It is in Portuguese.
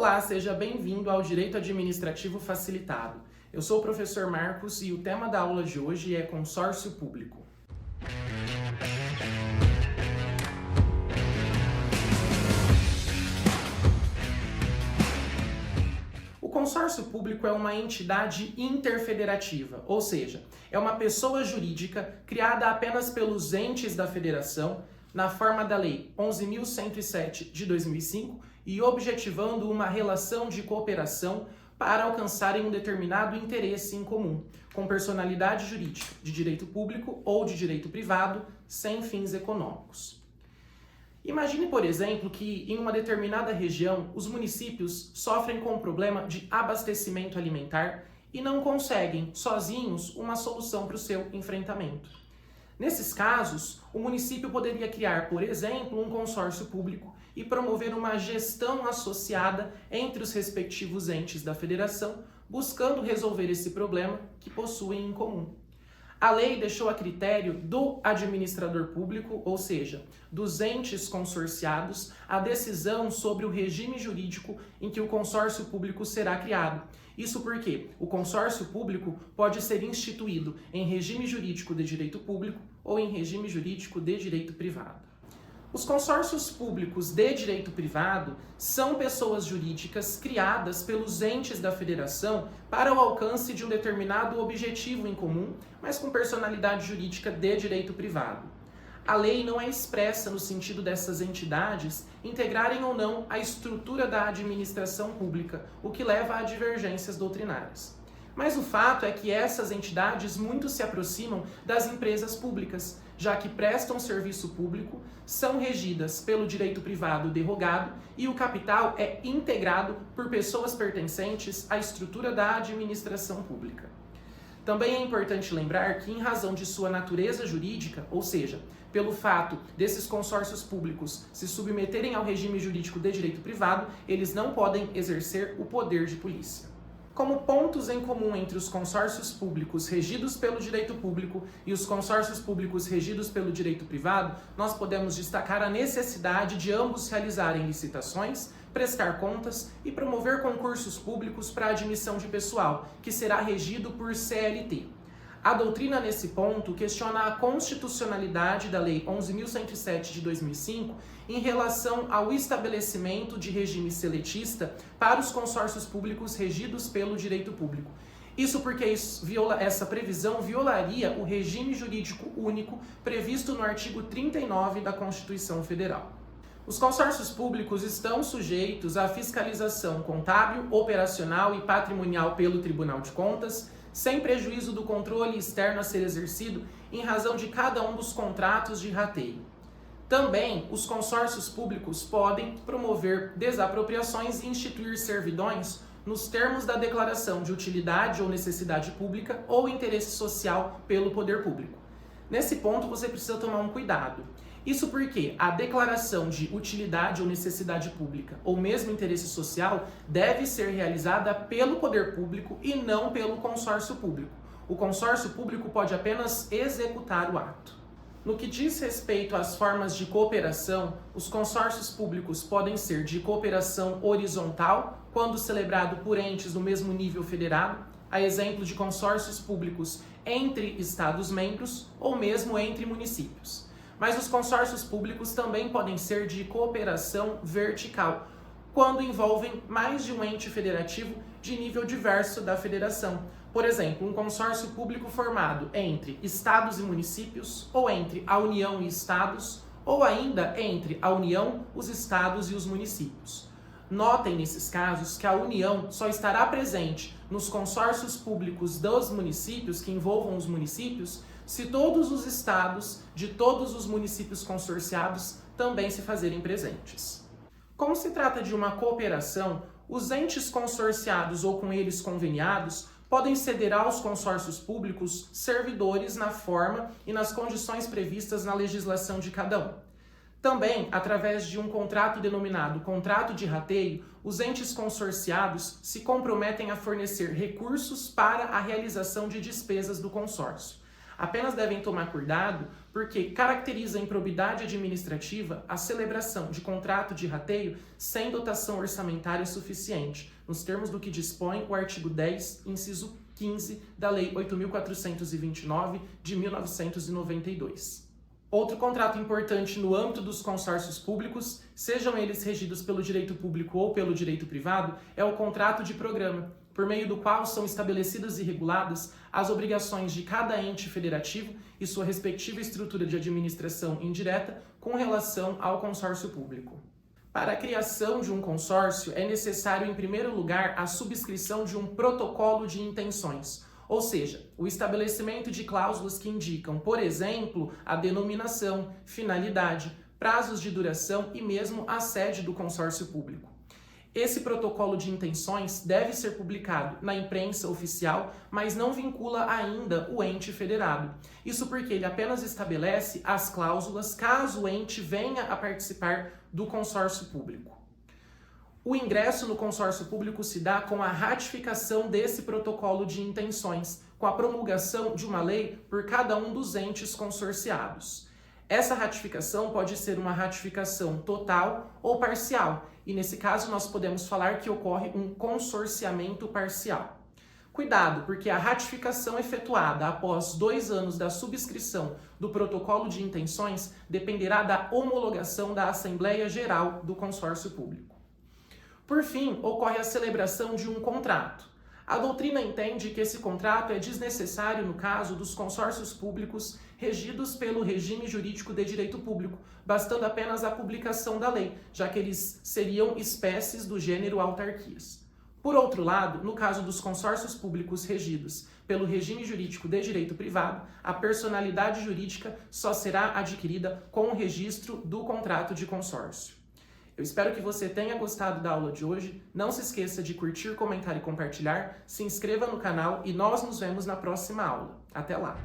Olá, seja bem-vindo ao Direito Administrativo Facilitado. Eu sou o professor Marcos e o tema da aula de hoje é consórcio público. O consórcio público é uma entidade interfederativa, ou seja, é uma pessoa jurídica criada apenas pelos entes da federação, na forma da Lei 11.107 de 2005 e objetivando uma relação de cooperação para alcançarem um determinado interesse em comum, com personalidade jurídica de direito público ou de direito privado, sem fins econômicos. Imagine, por exemplo, que em uma determinada região os municípios sofrem com o problema de abastecimento alimentar e não conseguem, sozinhos, uma solução para o seu enfrentamento. Nesses casos, o município poderia criar, por exemplo, um consórcio público e promover uma gestão associada entre os respectivos entes da federação, buscando resolver esse problema que possuem em comum. A lei deixou a critério do administrador público, ou seja, dos entes consorciados, a decisão sobre o regime jurídico em que o consórcio público será criado. Isso porque o consórcio público pode ser instituído em regime jurídico de direito público ou em regime jurídico de direito privado. Os consórcios públicos de direito privado são pessoas jurídicas criadas pelos entes da federação para o alcance de um determinado objetivo em comum, mas com personalidade jurídica de direito privado. A lei não é expressa no sentido dessas entidades integrarem ou não a estrutura da administração pública, o que leva a divergências doutrinárias. Mas o fato é que essas entidades muito se aproximam das empresas públicas, já que prestam serviço público, são regidas pelo direito privado derogado e o capital é integrado por pessoas pertencentes à estrutura da administração pública. Também é importante lembrar que, em razão de sua natureza jurídica, ou seja, pelo fato desses consórcios públicos se submeterem ao regime jurídico de direito privado, eles não podem exercer o poder de polícia. Como pontos em comum entre os consórcios públicos regidos pelo direito público e os consórcios públicos regidos pelo direito privado, nós podemos destacar a necessidade de ambos realizarem licitações, prestar contas e promover concursos públicos para admissão de pessoal, que será regido por CLT. A doutrina, nesse ponto, questiona a constitucionalidade da Lei 11.107 de 2005 em relação ao estabelecimento de regime seletista para os consórcios públicos regidos pelo direito público. Isso porque essa previsão violaria o regime jurídico único previsto no artigo 39 da Constituição Federal. Os consórcios públicos estão sujeitos à fiscalização contábil, operacional e patrimonial pelo Tribunal de Contas, sem prejuízo do controle externo a ser exercido em razão de cada um dos contratos de rateio. Também, os consórcios públicos podem promover desapropriações e instituir servidões nos termos da declaração de utilidade ou necessidade pública ou interesse social pelo poder público. Nesse ponto, você precisa tomar um cuidado. Isso porque a declaração de utilidade ou necessidade pública ou mesmo interesse social deve ser realizada pelo poder público e não pelo consórcio público. O consórcio público pode apenas executar o ato. No que diz respeito às formas de cooperação, os consórcios públicos podem ser de cooperação horizontal, quando celebrado por entes do mesmo nível federado, a exemplo de consórcios públicos entre Estados-membros ou mesmo entre municípios. Mas os consórcios públicos também podem ser de cooperação vertical, quando envolvem mais de um ente federativo de nível diverso da federação. Por exemplo, um consórcio público formado entre estados e municípios, ou entre a União e estados, ou ainda entre a União, os estados e os municípios. Notem nesses casos que a União só estará presente nos consórcios públicos dos municípios, que envolvam os municípios, se todos os estados de todos os municípios consorciados também se fazerem presentes. Como se trata de uma cooperação, os entes consorciados ou com eles conveniados podem ceder aos consórcios públicos servidores na forma e nas condições previstas na legislação de cada um. Também, através de um contrato denominado contrato de rateio, os entes consorciados se comprometem a fornecer recursos para a realização de despesas do consórcio. Apenas devem tomar cuidado porque caracteriza a improbidade administrativa a celebração de contrato de rateio sem dotação orçamentária suficiente, nos termos do que dispõe o artigo 10, inciso 15 da Lei 8.429 de 1992. Outro contrato importante no âmbito dos consórcios públicos, sejam eles regidos pelo direito público ou pelo direito privado, é o contrato de programa, por meio do qual são estabelecidas e reguladas as obrigações de cada ente federativo e sua respectiva estrutura de administração indireta com relação ao consórcio público. Para a criação de um consórcio, é necessário, em primeiro lugar, a subscrição de um protocolo de intenções, ou seja, o estabelecimento de cláusulas que indicam, por exemplo, a denominação, finalidade, prazos de duração e mesmo a sede do consórcio público. Esse protocolo de intenções deve ser publicado na imprensa oficial, mas não vincula ainda o ente federado. Isso porque ele apenas estabelece as cláusulas caso o ente venha a participar do consórcio público. O ingresso no consórcio público se dá com a ratificação desse protocolo de intenções, com a promulgação de uma lei por cada um dos entes consorciados. Essa ratificação pode ser uma ratificação total ou parcial, e nesse caso nós podemos falar que ocorre um consorciamento parcial. Cuidado, porque a ratificação efetuada após 2 anos da subscrição do protocolo de intenções dependerá da homologação da Assembleia Geral do Consórcio Público. Por fim, ocorre a celebração de um contrato. A doutrina entende que esse contrato é desnecessário no caso dos consórcios públicos regidos pelo regime jurídico de direito público, bastando apenas a publicação da lei, já que eles seriam espécies do gênero autarquias. Por outro lado, no caso dos consórcios públicos regidos pelo regime jurídico de direito privado, a personalidade jurídica só será adquirida com o registro do contrato de consórcio. Eu espero que você tenha gostado da aula de hoje. Não se esqueça de curtir, comentar e compartilhar. Se inscreva no canal e nós nos vemos na próxima aula. Até lá!